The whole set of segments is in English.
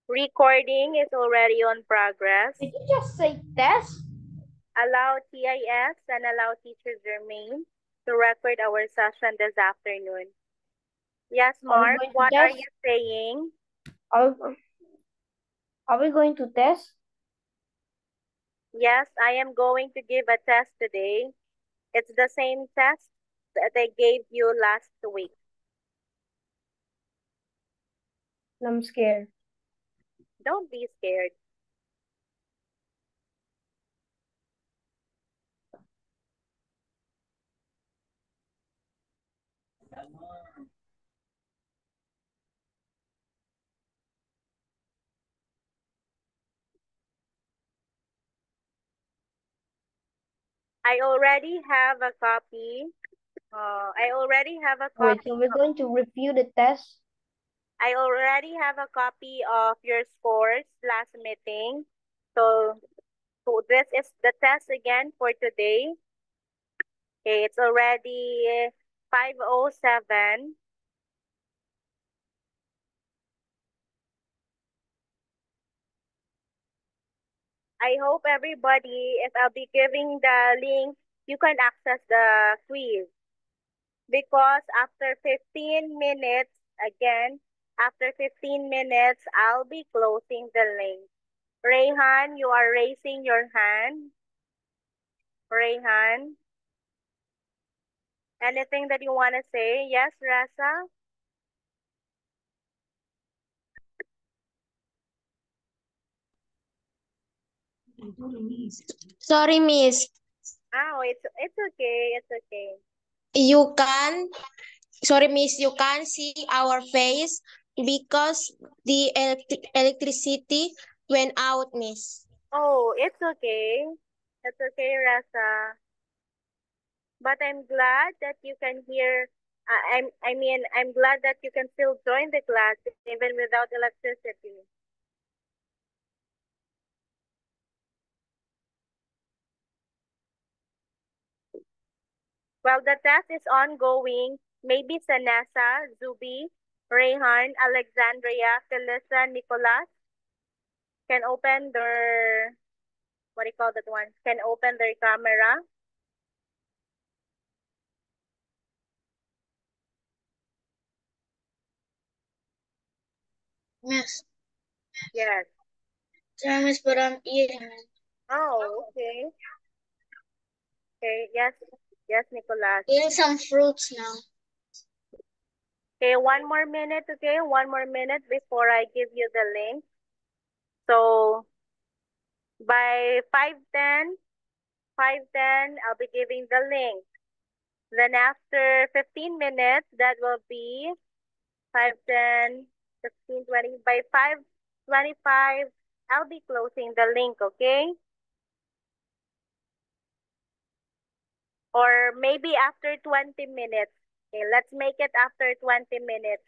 Recording is already on progress. Did you just say test? Allow TIS and allow Teacher Jermaine to record our session this afternoon. Yes, Are we Mark, going to what are test? you saying? Are we going to test? Yes, I am going to give a test today. It's the same test that I gave you last week. I'm scared. Don't be scared. I already have a copy. I already have a Wait, copy. so we're going to review the test? I already have a copy of your scores last meeting. So this is the test again for today. Okay, it's already 5:07. I hope everybody, if I'll be giving the link, you can access the quiz. Because after 15 minutes, again, after 15 minutes, I'll be closing the link. Rayhan, you are raising your hand. Rayhan, anything that you want to say? Yes, Rasa? Sorry, Miss. Oh, it's okay. It's okay. You can, sorry, Miss, you can see our face because the electricity went out, Miss. Oh, it's okay. It's okay, Rasa. But I'm glad that you can hear. I'm glad that you can still join the class even without electricity. Well, the test is ongoing. Maybe Sanessa, Zubi, Rayhan, Alexandria, Felissa, Nicolas can open their, what do you call that one? Can open their camera. Miss, Yes. sorry, Miss, but I'm eating. Oh, okay. Okay. Yes. Yes, Nicolas. Eating some fruits now. Okay, one more minute, okay? One more minute before I give you the link. So by 5:10, I'll be giving the link. Then after 15 minutes, that will be 5:10, 15, 20. By 5:25, I'll be closing the link, okay? Or maybe after 20 minutes. Okay, let's make it after 20 minutes.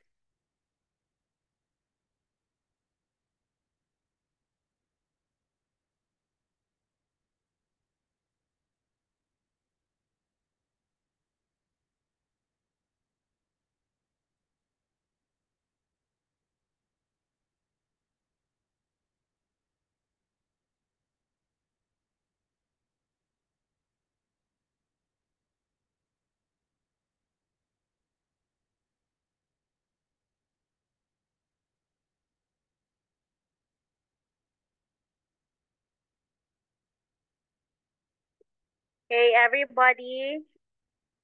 Okay, everybody,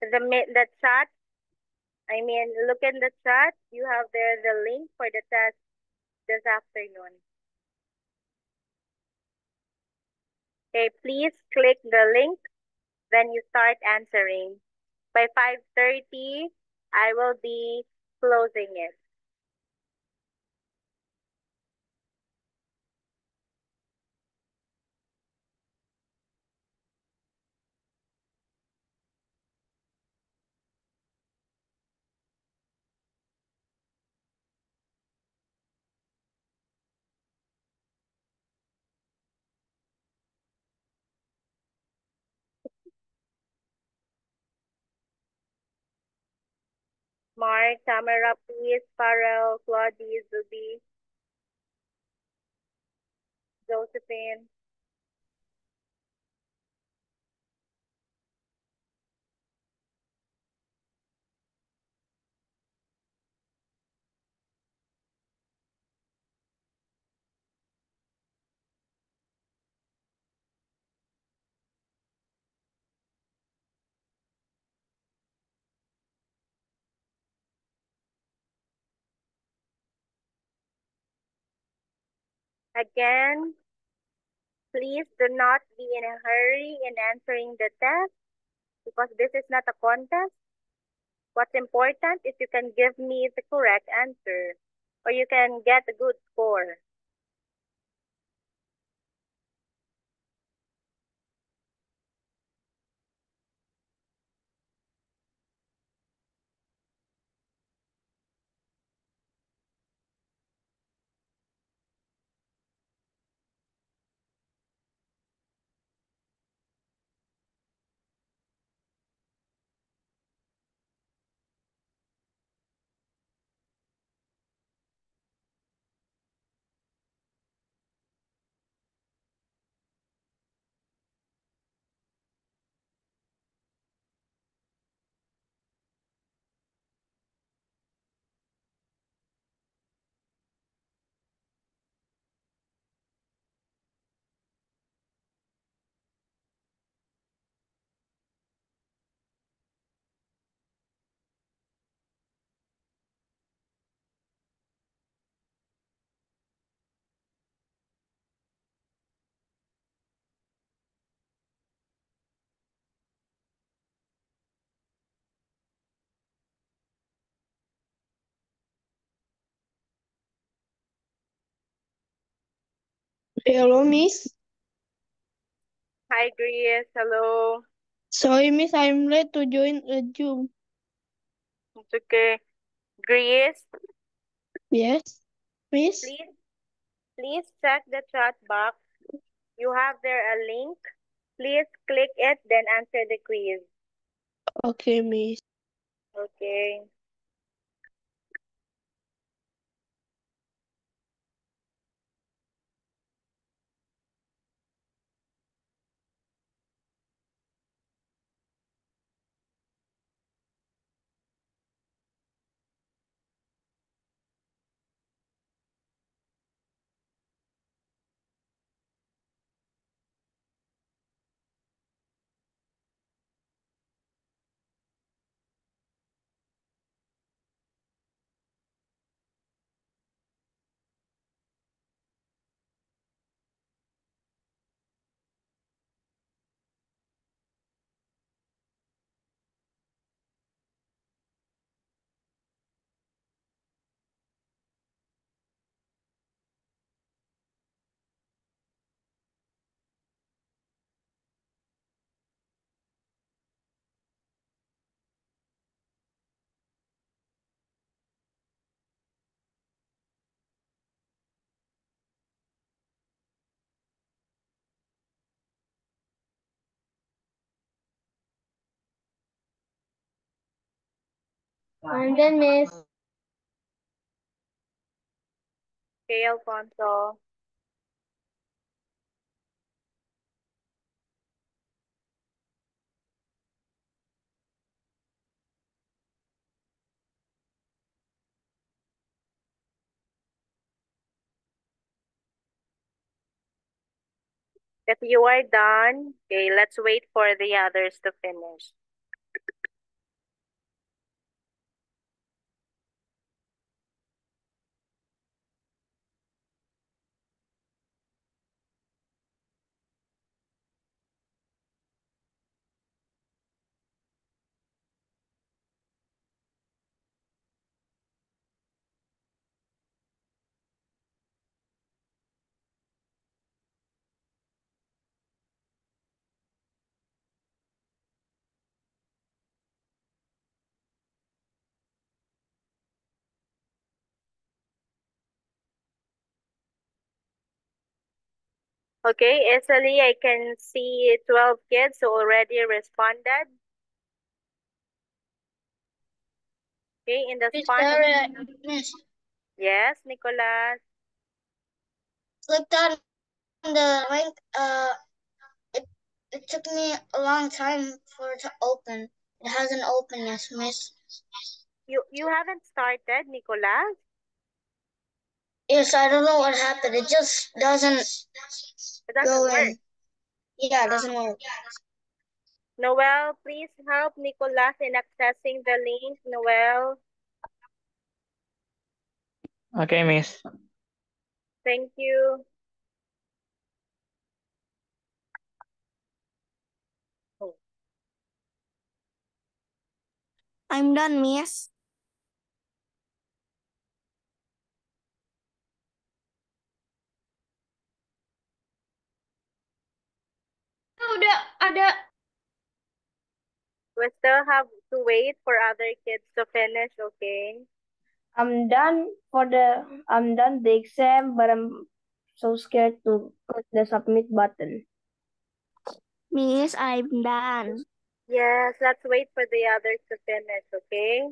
the chat, look in the chat. You have there the link for the test this afternoon. Okay, please click the link, then you start answering. By 5:30, I will be closing it. Mark, camera please, Farrell, Claudie, Zubi. Josephine. Again, please do not be in a hurry in answering the test because this is not a contest. What's important is you can give me the correct answer or you can get a good score. Hello, Miss. Hi, Grace. Hello. Sorry, Miss, I'm late to join a Zoom. It's okay. Grace, Yes, Miss. please check the chat box. You have there a link. Please click it, then answer the quiz. Okay, Miss. Okay. And then, Miss. Okay, Alfonso. If you are done, okay, let's wait for the others to finish. Okay, Esali, I can see 12 kids who already responded. Okay, in the spot. Miss. Yes, Nicolas. Secretary, the link, it took me a long time for it to open. It hasn't opened yet, Miss. You haven't started, Nicolas? Yes, I don't know what happened. It just doesn't It doesn't go work. in. Yeah, it doesn't work. Noel, please help Nicolas in accessing the link. Noel, Okay, Miss. thank you. I'm done, Miss. Udah ada. We still have to wait for other kids to finish, okay? I'm done the exam, but I'm so scared to click the submit button. Miss, I'm done. Yes, let's wait for the others to finish, okay?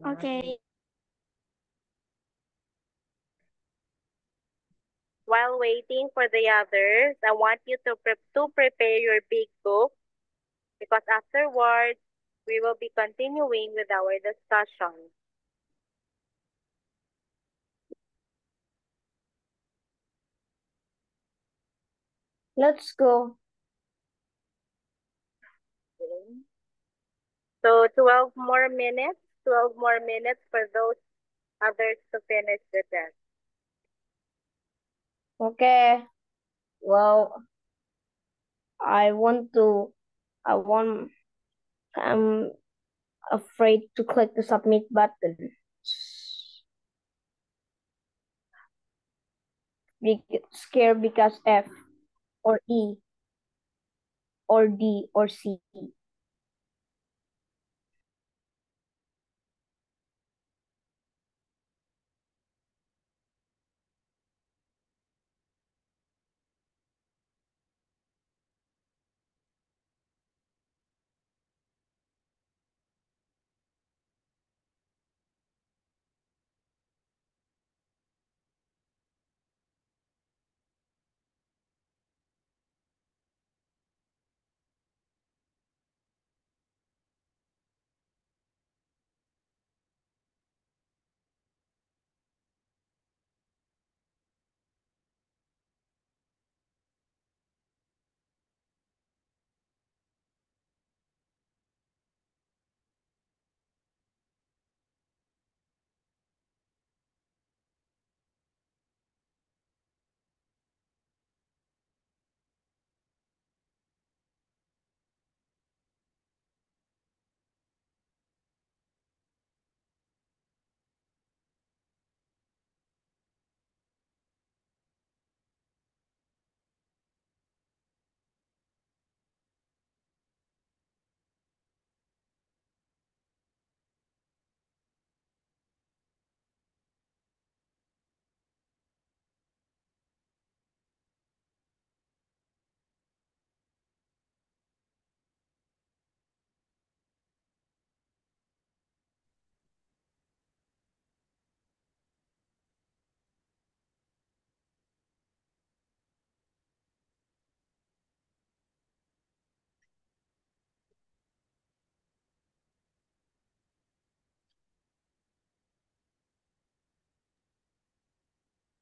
Okay. While waiting for the others, I want you to prepare your big book because afterwards, we will be continuing with our discussion. Let's go. So 12 more minutes for those others to finish the test. Okay. Well, I'm afraid to click the submit button. Scared because F or E or D or C.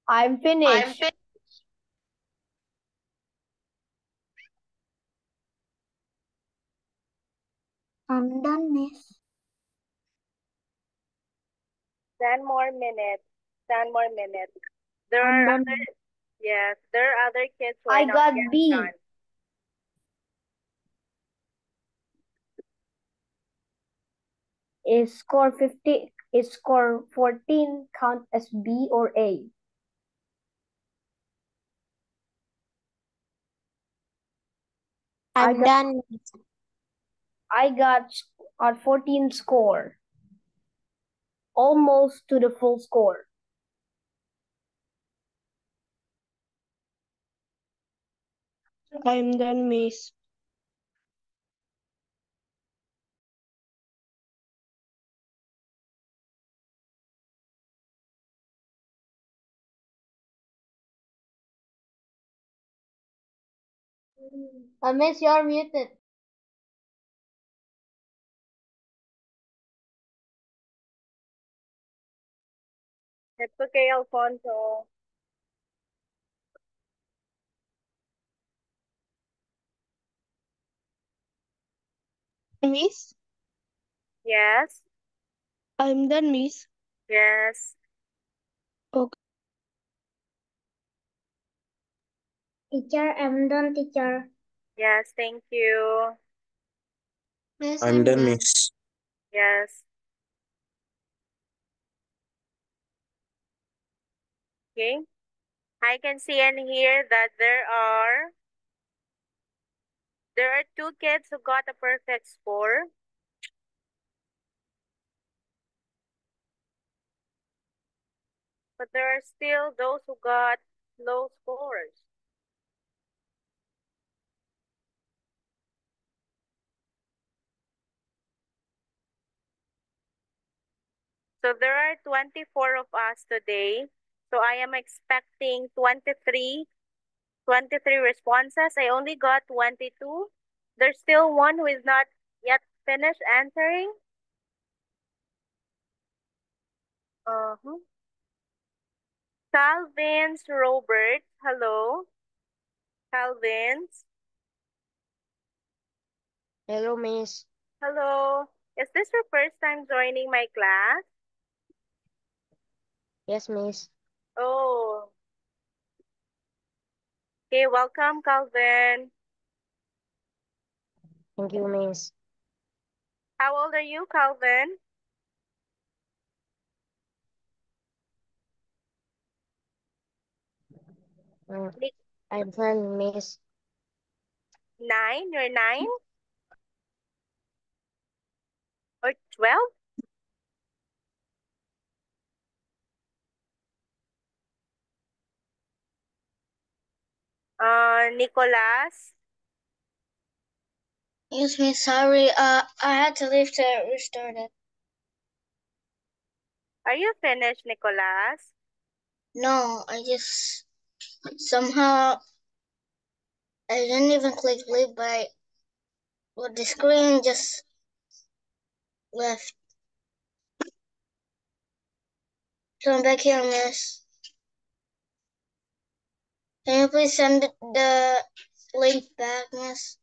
I'm finished. I'm done, Miss. 10 more minutes. 10 more minutes. There I'm are done. there are other kids who are I not got yet B. done. Is score 14 count as B or A? I'm done. I got a 14 score. Almost to the full score. I'm done, Miss. Miss, you're muted. It's okay, Alfonso. Miss, Yes. I'm done, Miss. Yes. Okay. Teacher, I'm done, teacher. Yes, thank you. Miss, I'm done, done. Miss. Yes. Okay. I can see and hear that there are two kids who got a perfect score. But there are still those who got low scores. So there are 24 of us today. So I am expecting 23 responses. I only got 22. There's still one who is not yet finished answering. Uh-huh. Calvin's Robert. Hello. Calvin's. Hello, Miss. Hello. Is this your first time joining my class? Yes, Miss. Oh. Okay, welcome, Calvin. Thank you, Miss. How old are you, Calvin? Nick, I'm fine, Miss. 9? You're 9? Or 12? Nicholas? Yes, Miss, sorry. I had to leave to restart it. Are you finished, Nicholas? No, I just somehow I didn't even click leave, but the screen just left. So I'm back here, Miss. Can you please send the link back, Miss?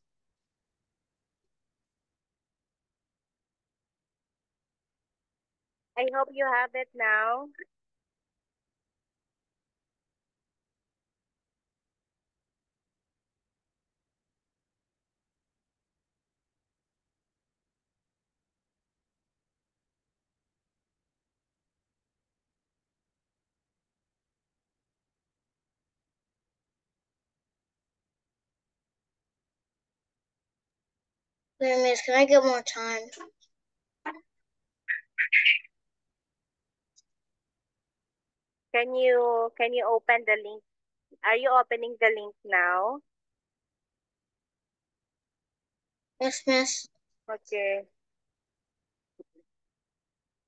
I hope you have it now. Wait, Miss, can I get more time? Can you open the link? Are you opening the link now? Yes, Miss. Okay.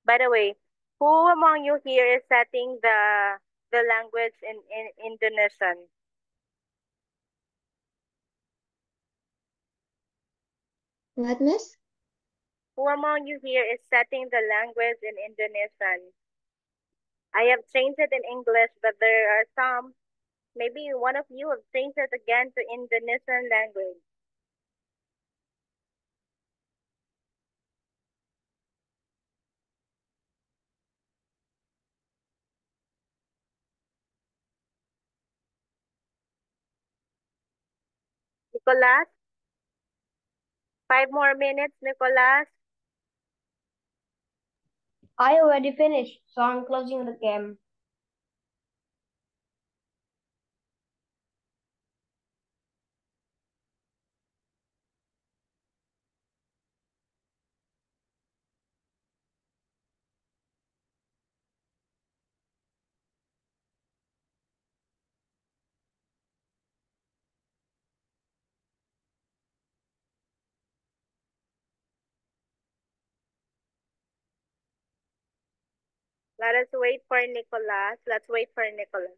By the way, who among you here is setting the language in Indonesian? What, Miss? Who among you here is setting the language in Indonesian? I have changed it in English, but there are some. Maybe one of you have changed it again to Indonesian language. Nicolas? 5 more minutes, Nicolas. I already finished, so I'm closing the game. Let us wait for Nicolas. Let's wait for Nicolas.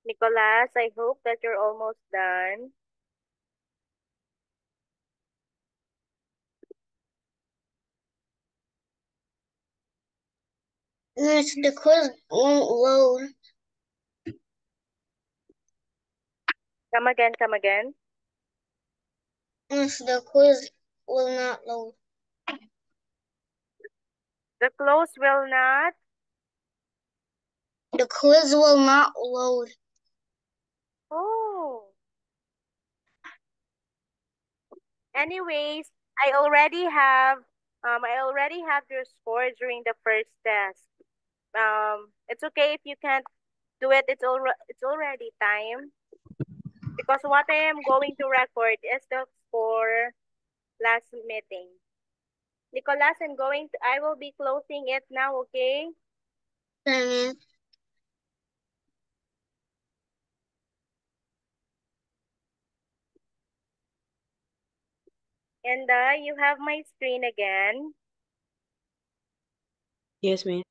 Nicolas, I hope that you're almost done. Miss, the quiz won't load. Come again, come again. Miss, the quiz will not load. The close will not. The quiz will not load. Oh. Anyways, I already have your score during the first test. It's okay if you can't do it. It's already time, because what I am going to record is the score last meeting. Nicolas, I will be closing it now, okay? Miss. And you have my screen again. Yes, ma'am.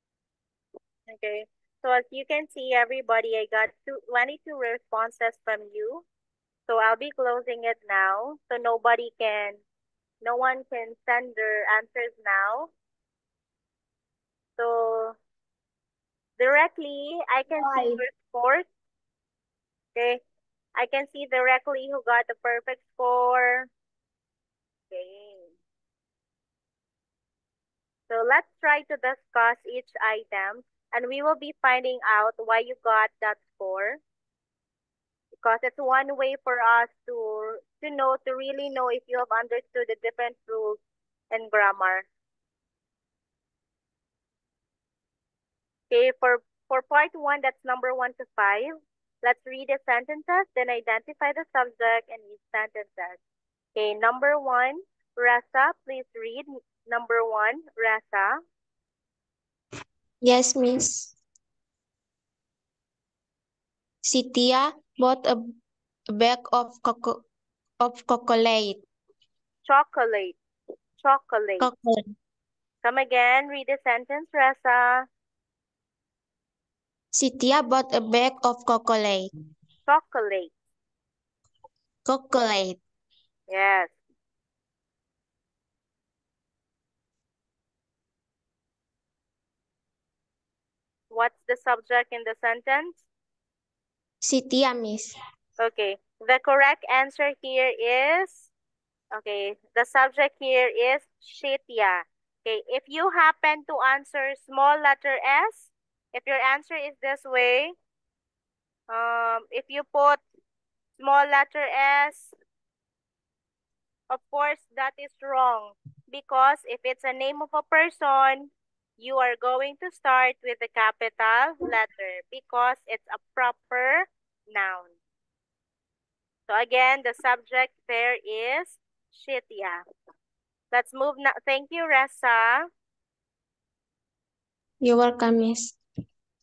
Okay. So as you can see, everybody, I got 22 responses from you. So I'll be closing it now. So no one can send their answers now. So directly, I can see your scores. Okay. I can see directly who got the perfect score. Okay. So let's try to discuss each item, and we will be finding out why you got that score. Because it's one way for us to really know if you have understood the different rules and grammar. Okay, for part 1, that's number 1 to 5. Let's read the sentences, then identify the subject and each sentences. Okay, number 1, Rasa, please read. Number 1, Rasa. Yes, Miss. Cynthia bought a bag of chocolate. Chocolate. Chocolate. Chocolate. Come again, read the sentence, Rasa. Cynthia bought a bag of chocolate. Chocolate. Chocolate. Yes. What's the subject in the sentence? Cynthia, Miss. Okay, the correct answer here is, okay, the subject here is Shitya. Okay, if you happen to answer small letter S, if your answer is this way, if you put small letter S, of course, that is wrong. Because if it's a name of a person, you are going to start with the capital letter because it's a proper noun. So again, the subject there is Shitya. Let's move now. Thank you, Rasa. You're welcome, Miss.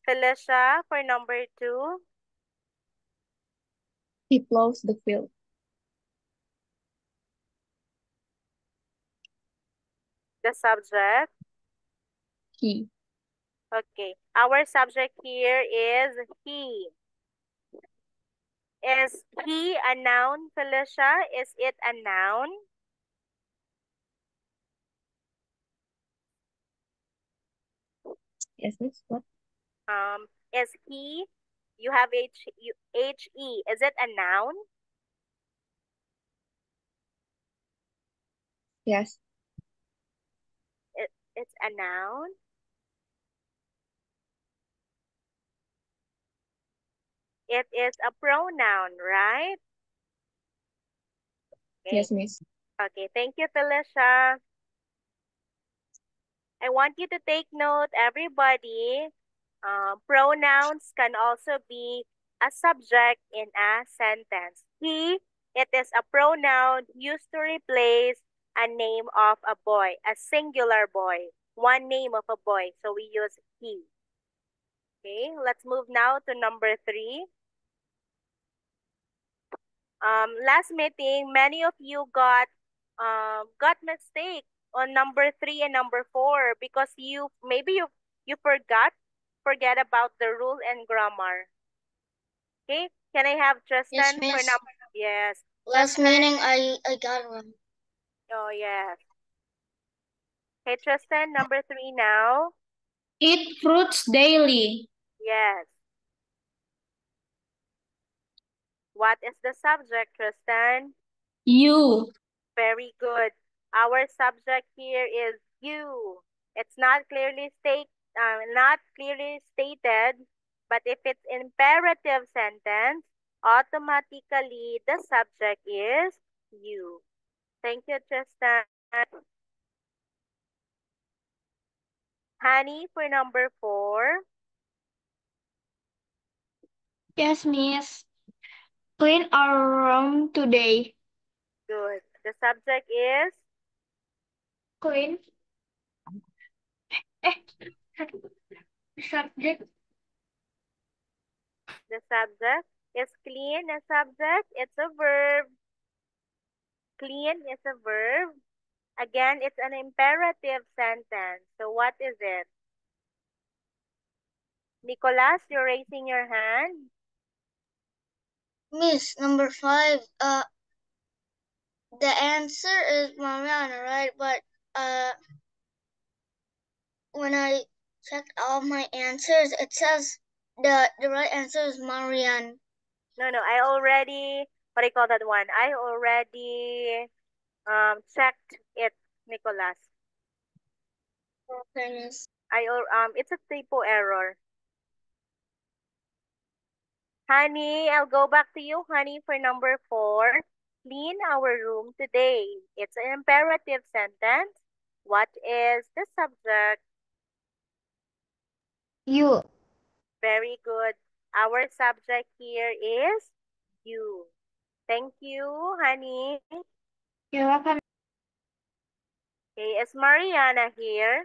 Felicia for number 2. He plows the field. The subject. He. Okay. Our subject here is he. Is he a noun, Felicia? Is it a noun? Yes, Miss. What? Is he, you have H-E. Is it a noun? Yes. It's a noun. It is a pronoun, right? Okay. Yes, Miss. Okay, thank you, Felicia. I want you to take note, everybody. Pronouns can also be a subject in a sentence. He, it is a pronoun used to replace a name of a boy, a singular boy, one name of a boy. So we use he. Okay, let's move now to number 3. Last meeting, many of you got mistake on number 3 and number 4 because you forget about the rule and grammar. Okay, can I have Tristan for miss. number? Yes. Last meeting, I got one. Oh, yes. Okay, Tristan, number 3 now. Eat fruits daily. Yes. What is the subject, Tristan? You. Very good. Our subject here is you. It's not clearly stated, but if it's imperative sentence, automatically the subject is you. Thank you, Tristan. Honey for number 4. Yes, miss. Clean our room today. Good. The subject is Clean. Subject. the subject. Is clean a subject? It's a verb. Clean is a verb. Again, it's an imperative sentence. So what is it? Nicolas, you're raising your hand. Miss, number 5, the answer is Mariana, right? But when I checked all my answers, it says the right answer is Marianne. No, I already, what do you call that one? I already checked it, Nicolas. Okay, miss. It's a typo error. Honey, I'll go back to you, honey, for number 4. Clean our room today. It's an imperative sentence. What is the subject? You. Very good. Our subject here is you. Thank you, honey. You're welcome. Okay, is Mariana here?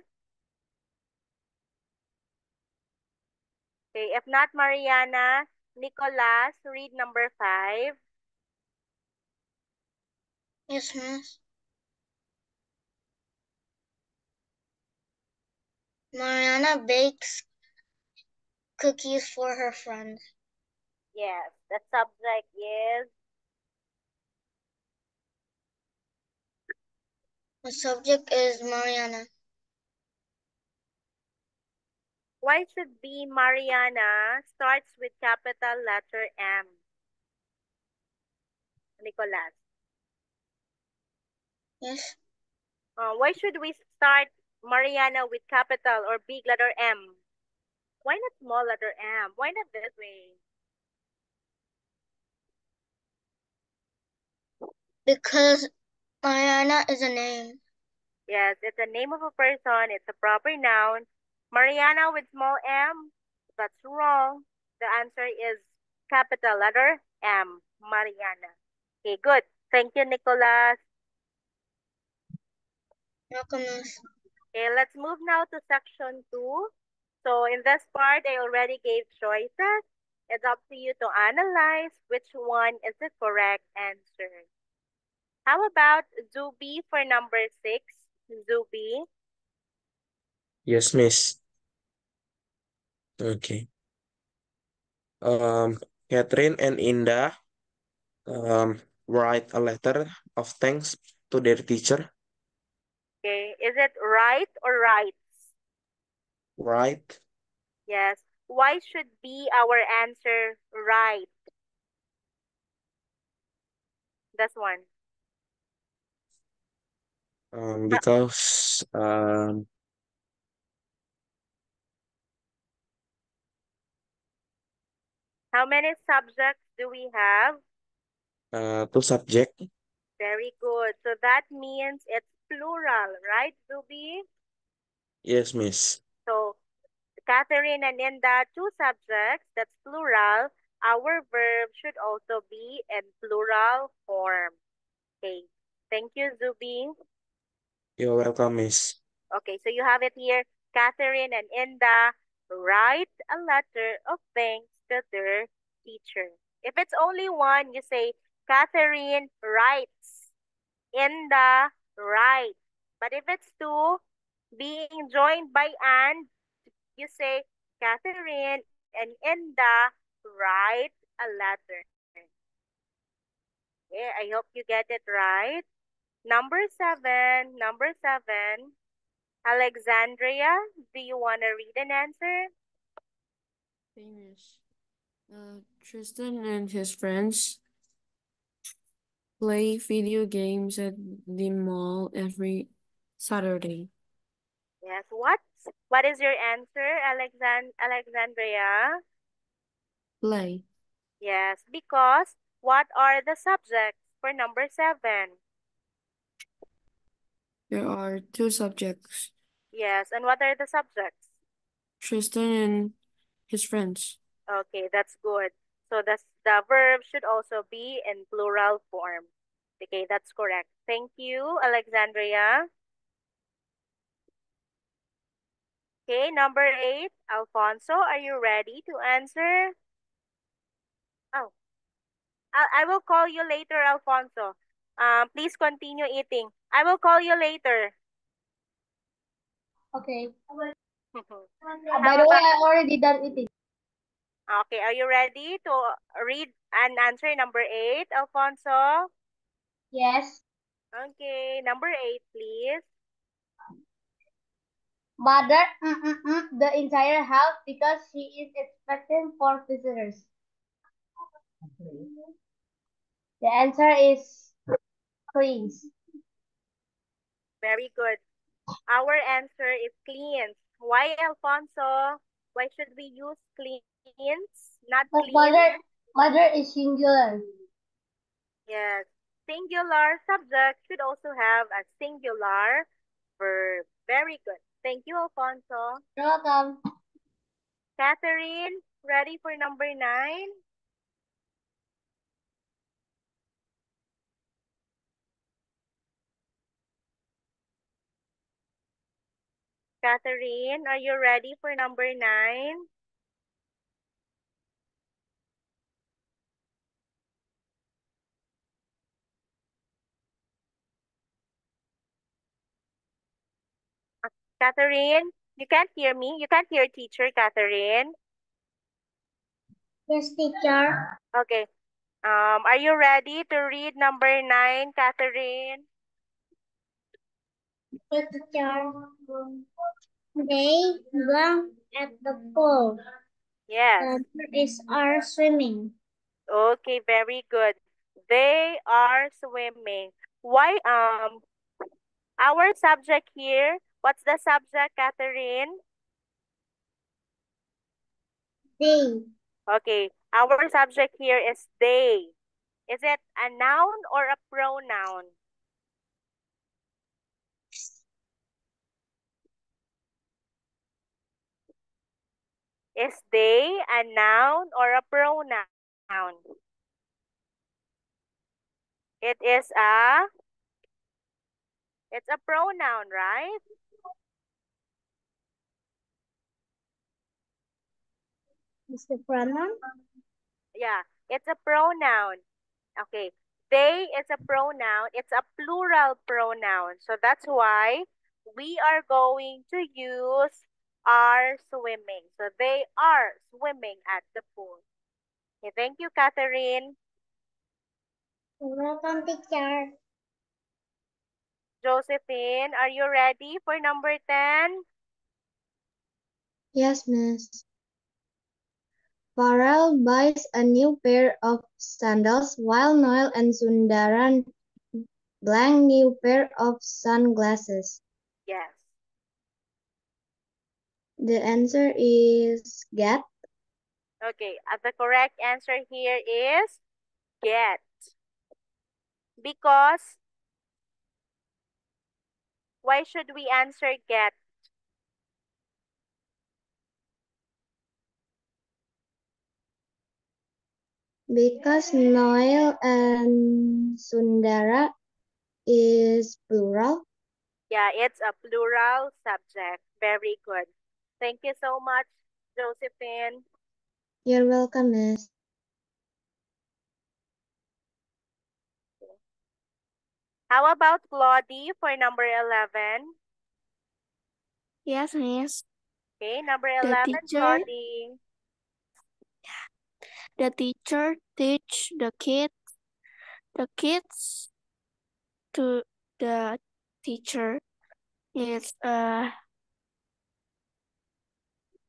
Okay, if not Mariana, Nicolas, read number 5. Yes, miss. Mariana bakes cookies for her friends. Yes, the subject is The subject is Mariana. why should be Mariana starts with capital letter M? Nicolas. Yes. Why should we start Mariana with capital or big letter M? Why not small letter M? Why not this way? Because Mariana is a name. Yes, it's a name of a person. It's a proper noun. Mariana with small m, that's wrong. The answer is capital letter M, Mariana. Okay, good. Thank you, Nicolas. Welcome, miss. Okay, let's move now to section 2. So in this part, I already gave choices. It's up to you to analyze which one is the correct answer. How about Zubi for number 6? Zubi. Yes, miss. Okay. Catherine and Indah write a letter of thanks to their teacher. Okay, is it right or rights? Right. Yes. Why should be our answer right? This one. Because How many subjects do we have? 2 subject. Very good. So that means it's plural, right, Zubi? Yes, miss. So Catherine and Inda, 2 subjects, that's plural. Our verb should also be in plural form. Okay. Thank you, Zubi. You're welcome, miss. Okay, so you have it here. Catherine and Inda write a letter of thanks to their teacher. If it's only one, you say Catherine writes, Inda writes. But if it's 2, being joined by and, you say Catherine and Inda write a letter. Okay, I hope you get it right. Number seven. Alexandria, do you want to read an answer? Famous. Tristan and his friends play video games at the mall every Saturday. Yes. What is your answer, Alexandria? Play. Yes, because what are the subjects for number seven? There are two subjects. Yes, and what are the subjects? Tristan and his friends. Okay, that's good. So the verb should also be in plural form. Okay, that's correct. Thank you, Alexandria. Okay, number 8, Alfonso, are you ready to answer? Oh, I will call you later, Alfonso. Please continue eating. I will call you later. Okay. How By the way, about- I already done eating. Okay, are you ready to read and answer number 8, Alfonso? Yes. Okay, number 8, please. Mother the entire house because she is expecting 4 visitors. The answer is cleans. Very good. Our answer is cleans. Why, Alfonso? Why should we use cleans, not But clean? mother is singular. Yes. Singular subject should also have a singular verb. Very good. Thank you, Alfonso. You're welcome. Catherine, ready for number 9? Catherine, are you ready for number 9? Catherine, you can't hear me? You can't hear teacher, Catherine? Yes, teacher. Okay. Are you ready to read number 9, Catherine? Yes, teacher. They belong at the pool. Yes. Is are swimming. Okay, very good. They are swimming. Why, our subject here, what's the subject, Catherine? They. Okay, our subject here is they. Is it a noun or a pronoun? Is they a noun or a pronoun? It's a pronoun, right? Is the pronoun? Yeah, it's a pronoun. Okay, they is a pronoun. It's a plural pronoun. So that's why we are going to use are swimming. So they are swimming at the pool. Okay, thank you, Catherine. You're welcome, teacher. Josephine, are you ready for number 10? Yes, miss. Farrell buys a new pair of sandals while Noel and Sundaran blank new pair of sunglasses. Yes. The answer is get. Okay, the correct answer here is get. Because, why should we answer get? Because Noel and Sundara is plural. Yeah, it's a plural subject. Very good. Thank you so much, Josephine. You're welcome, miss. How about Claudie for number 11? Yes, miss. Okay, number The 11, teacher, Claudie. The teacher teach the kids to the teacher is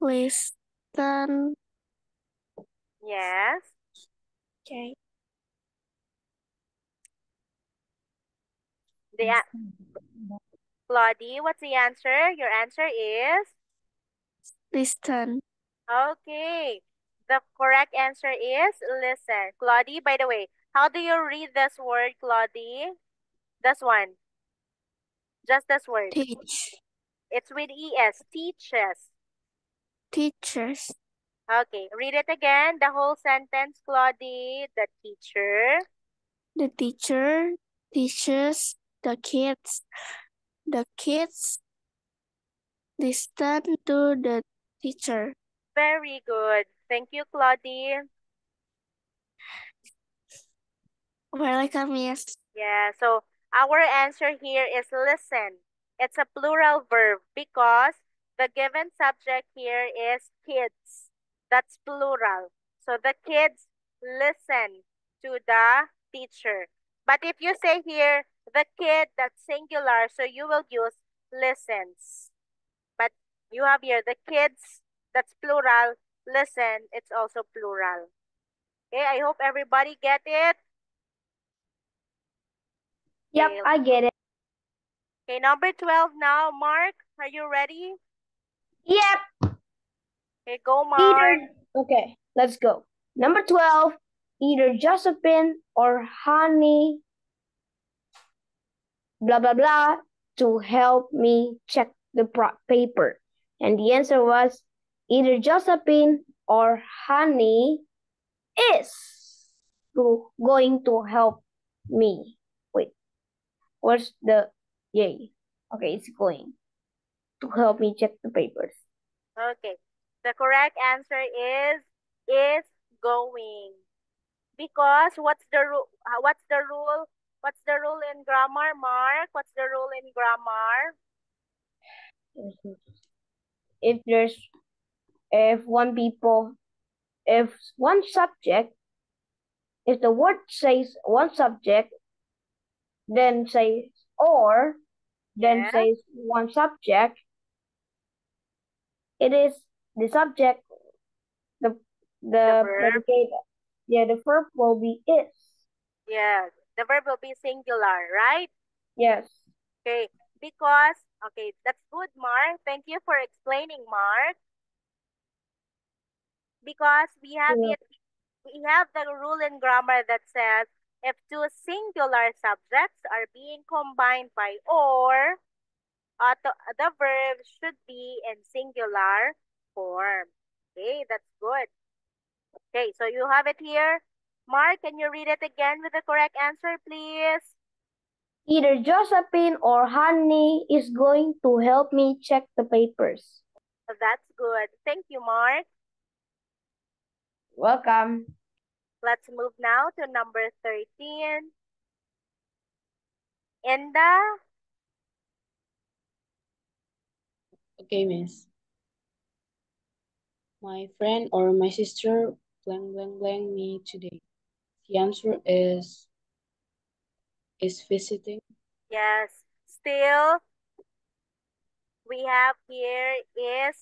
listen. Yes. Okay. Claudie, what's the answer? Your answer is? Listen. Okay. The correct answer is listen. Claudie, by the way, how do you read this word, Claudie? This one. Just this word. Teach. It's with ES. Teaches. Teachers. Okay. Read it again. The whole sentence, Claudie. The teacher. The teacher teaches the kids. The kids listen to the teacher. Very good. Thank you, Claudie. Welcome, Miss. Yeah, so our answer here is listen. It's a plural verb because the given subject here is kids. That's plural. So the kids listen to the teacher. But if you say here, the kid, that's singular, so you will use listens. But you have here the kids, that's plural. Listen, it's also plural. Okay, I hope everybody get it. Yep, Okay. I get it. Okay, number 12 now. Mark, are you ready? Yep. Okay, go, Mark. Okay, let's go. Number 12, either Josephine or Honey, blah, blah, blah, to help me check the paper. And the answer was either Josephine or Honey is going to help me. Wait, where's the yay? Okay, it's going to help me check the papers. Okay, the correct answer is going. Because what's the rule? What's the rule? What's the rule in grammar, Mark? What's the rule in grammar? If one subject, if the word says one subject, then says or, then Yes. says one subject, it is the subject, the verb. predicate, the verb will be is. Yes, the verb will be singular, right? Yes. Okay, because, okay, that's good, Mark. Thank you for explaining, Mark. Because we have the rule in grammar that says if two singular subjects are being combined by or, the verb should be in singular form. Okay, that's good. Okay, so you have it here. Mark, can you read it again with the correct answer, please? Either Josephine or Honey is going to help me check the papers. That's good. Thank you, Mark. Welcome. Let's move now to number 13. Enda. Okay, miss. My friend or my sister blank blank blank me today. The answer is visiting. Yes. Still, we have here is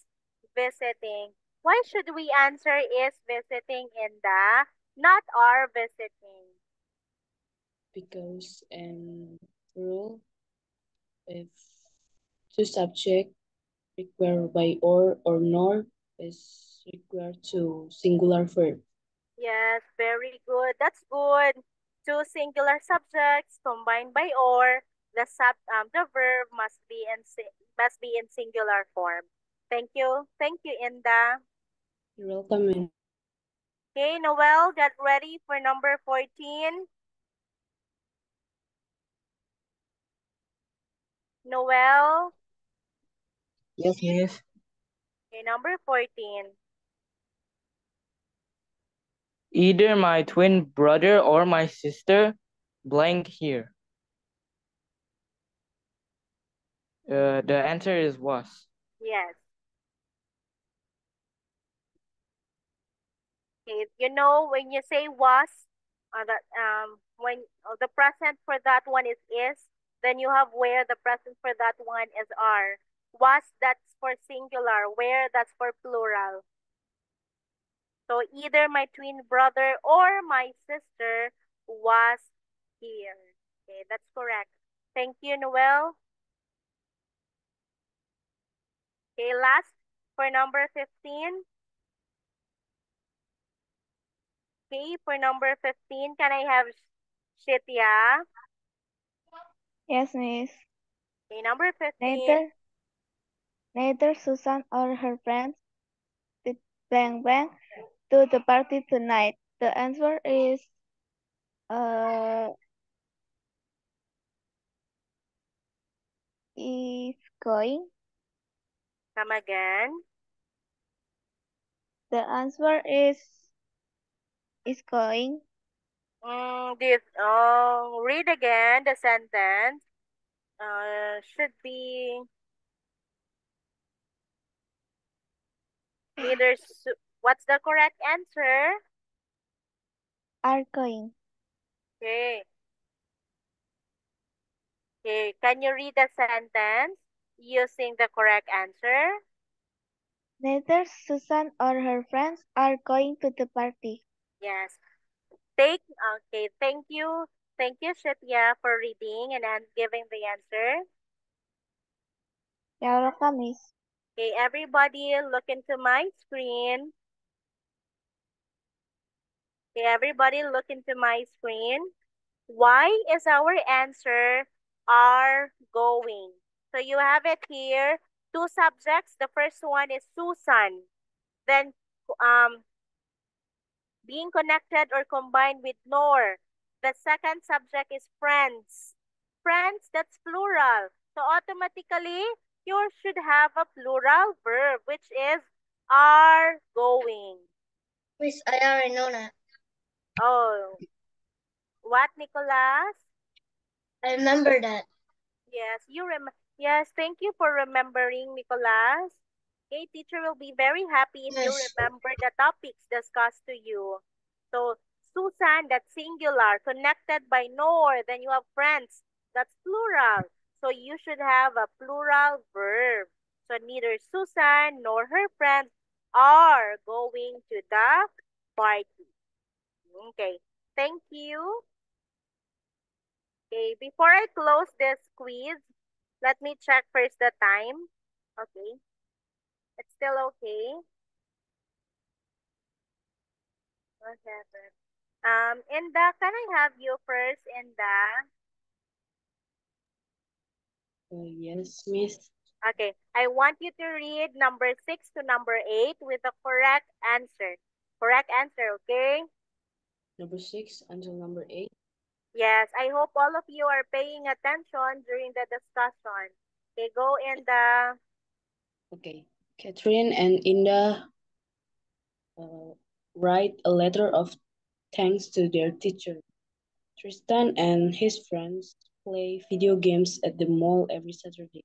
visiting. Why should we answer is visiting, Enda? Not are visiting. Because in rule, if two subject required by or nor is required to singular verb. Yes, very good. That's good. Two singular subjects combined by or, the verb must be in singular form. Thank you. Thank you, Enda. You're welcome. Okay, Noel, get ready for number 14. Noel. Yes, miss. Okay, number 14. Either my twin brother or my sister blank here. The answer is was. Yes. Okay, you know when you say was, when the present for that one is, then you have where, the present for that one is are. Was, that's for singular. Where, that's for plural. So either my twin brother or my sister was here. Okay, that's correct. Thank you, Noel. Okay, last for number 15. Okay, for number 15, can I have Shitya? Yes, Miss. Okay, number 15. Neither Susan or her friends did blank blank to the party tonight. The answer is is going. Come again. The answer is going. Read again the sentence. Should be neither. What's the correct answer? Are going. Okay. Okay. Can you read the sentence using the correct answer? Neither Susan or her friends are going to the party. Yes. Okay. Thank you. Thank you, Shitya, for reading and giving the answer. You're welcome, Miss. Okay, everybody look into my screen. Okay, everybody look into my screen. Why is our answer are going? So you have it here, two subjects. The first one is Susan. Then being connected or combined with nor. The second subject is friends. Friends, that's plural. So automatically, you should have a plural verb, which is are going. Miss, I already know that. Oh, what, Nicholas? I remember that. Yes, Yes, thank you for remembering, Nicholas. Okay, teacher will be very happy if you Yes. remember the topics discussed to you. So, Susan, that's singular, connected by nor, then you have friends, that's plural. So, you should have a plural verb. So, neither Susan nor her friends are going to the party. Okay, thank you. Okay, before I close this quiz, let me check first the time. Okay, it's still okay. Whatever. Inda, can I have you first, Inda? Yes, Miss. Okay, I want you to read number 6 to number 8 with the correct answer. Correct answer, okay? Number 6 until number 8. Yes, I hope all of you are paying attention during the discussion. Okay, go, Inda. Okay. Catherine and Inda write a letter of thanks to their teacher. Tristan and his friends play video games at the mall every Saturday.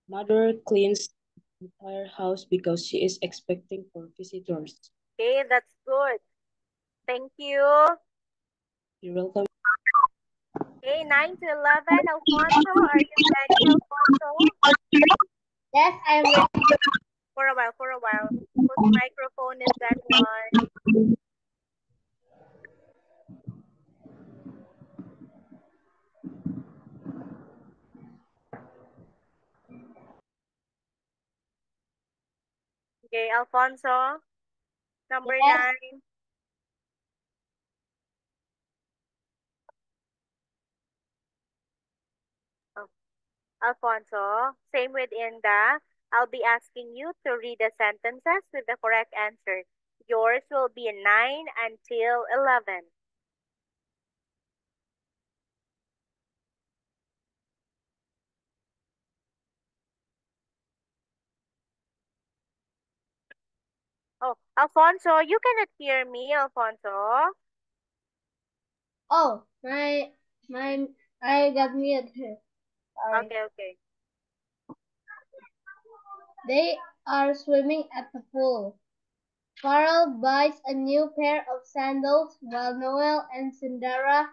Mother cleans the entire house because she is expecting for visitors. Okay, that's good. Thank you. You're welcome. Okay, 9 to 11. Alfonso, are you ready, Alfonso? Yes, I'm ready. For a while. Whose microphone is that one? Okay, Alfonso. Number Yes. 9. Oh, Alfonso, same with Inda. I'll be asking you to read the sentences with the correct answer. Yours will be 9 until 11. Oh, Alfonso, you cannot hear me, Alfonso. Oh, I got muted here. Sorry. Okay. They are swimming at the pool. Farrell buys a new pair of sandals while Noel and Cinderella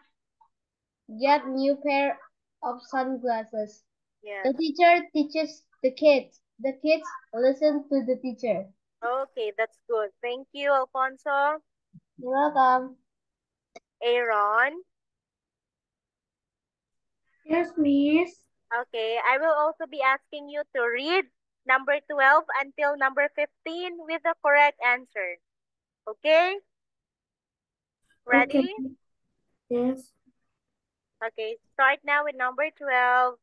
get new pair of sunglasses. Yes. The teacher teaches the kids. The kids listen to the teacher. Okay, that's good. Thank you, Alfonso. You're welcome. Aaron. Yes, Miss. Okay, I will also be asking you to read number 12 until number 15 with the correct answer. Okay? Ready? Okay. Yes. Okay, start now with number 12.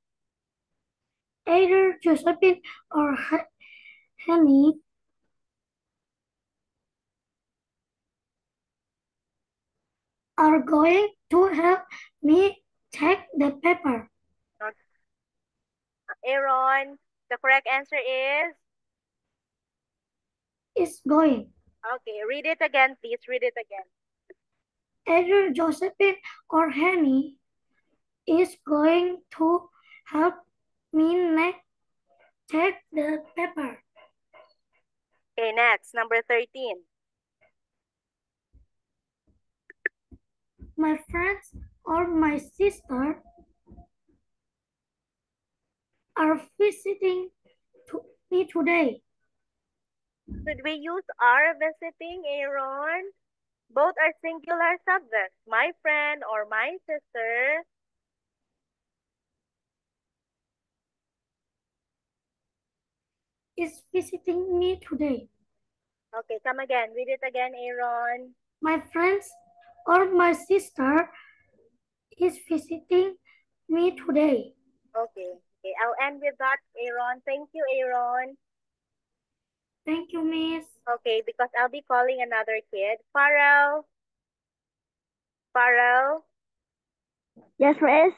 Either Josephine or Henny are going to help me check the paper. Aaron, the correct answer Is going. okay, read it again, please. Read it again. Either Josephine or Henny is going to help me check the paper. Okay, next, number 13. My friends or my sister are visiting me today. Should we use are visiting, Aaron? Both are singular subjects. My friend or my sister. Is visiting me today. Okay, come again. Read it again, Aaron. My friends or my sister is visiting me today. Okay, I'll end with that, Aaron. Thank you, Aaron. Thank you, Miss. Okay, because I'll be calling another kid. Farrell. Farrell. Yes, Miss.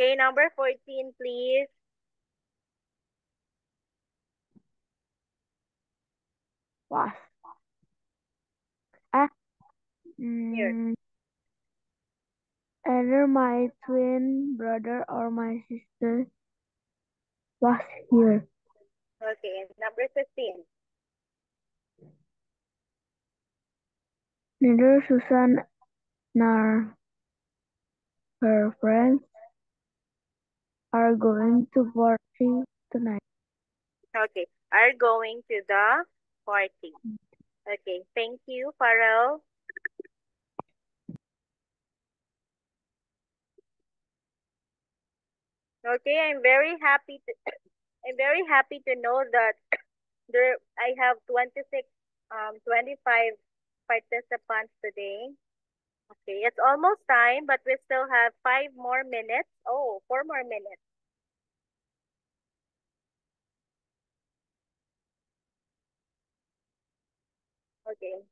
Okay, number 14, please. Was. Here. Either my twin brother or my sister was here. Okay, and number 15. Neither Susan nor her friends are going to party tonight. Okay, are going to the party. Okay, thank you, Farrell. Okay, I'm very happy to know that I have 25 participants today. Okay, it's almost time, but we still have 5 more minutes. Oh, 4 more minutes. Okay,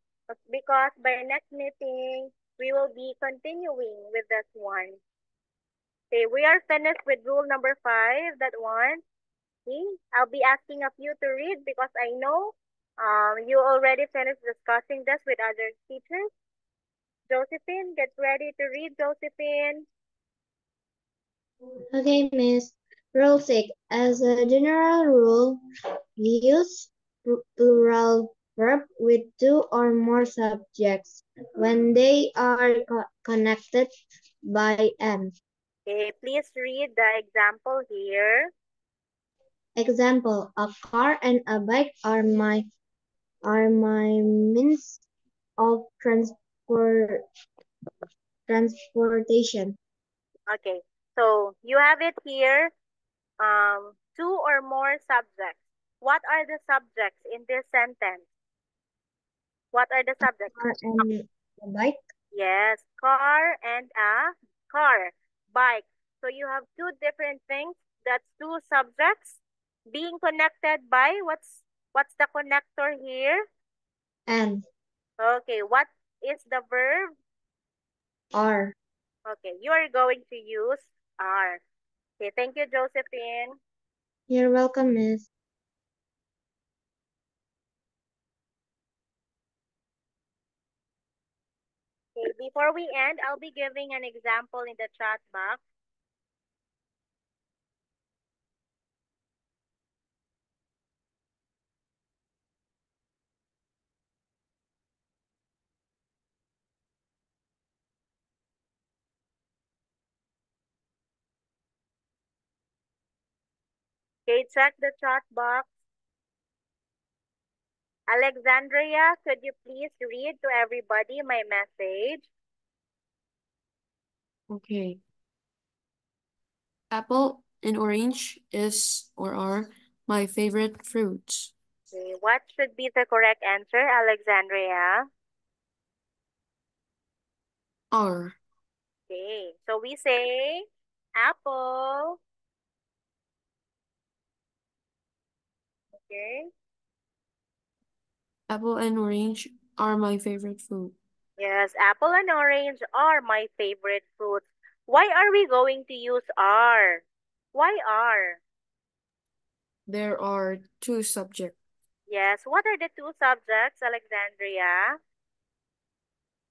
because by next meeting, we will be continuing with this one. Okay, we are finished with rule number 5, that one. Okay, I'll be asking of you to read because I know you already finished discussing this with other teachers. Josephine, get ready to read, Josephine. Okay, Miss. Rule 6. As a general rule, use plural verb with two or more subjects when they are connected by and. Okay, please read the example here. Example, a car and a bike are my means of transportation. Okay, so you have it here, two or more subjects. What are the subjects in this sentence? What are the subjects? Car and a bike. Yes, car and a car, bike. So you have two different things. That's two subjects being connected by what's the connector here? And. Okay, what is the verb? Are. Okay, you are going to use are. Okay, thank you, Josephine. You're welcome, Miss. Okay, before we end, I'll be giving an example in the chat box. Okay, check the chat box. Alexandria, could you please read to everybody my message? Okay. Apple and orange is or are my favorite fruits. Okay, what should be the correct answer, Alexandria? Are. Okay, so we say apple. Okay. Apple and orange are my favorite food. Yes, apple and orange are my favorite fruits. Why are we going to use are? Why are? There are two subjects. Yes, what are the two subjects, Alexandria?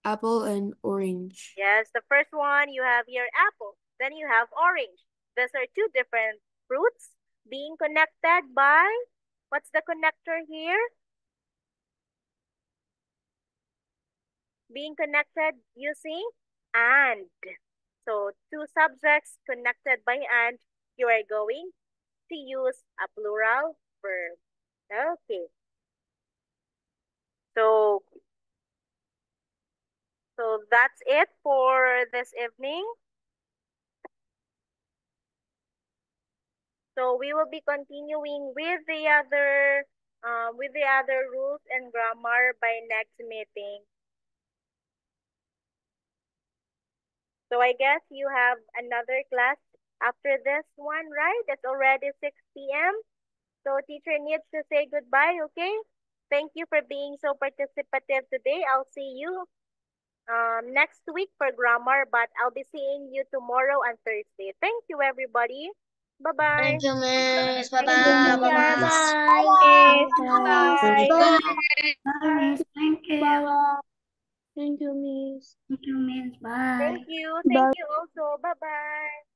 Apple and orange. Yes, the first one, you have here apple. Then you have orange. These are two different fruits being connected by, what's the connector here? Being connected using and. So two subjects connected by and, you are going to use a plural verb. Okay. So that's it for this evening. So we will be continuing with the other rules and grammar by next meeting. So I guess you have another class after this one, right? It's already 6 p.m. So teacher needs to say goodbye, okay? Thank you for being so participative today. I'll see you next week for grammar, but I'll be seeing you tomorrow and Thursday. Thank you, everybody. Bye-bye. Thank you, Miss. Thank Bye-bye. you, Miss. Bye-bye. Bye. Bye. Bye, Miss. Thank you. Bye. Thank you, Miss. Thank you, Miss. Bye. Thank you. Thank you also. Bye-bye.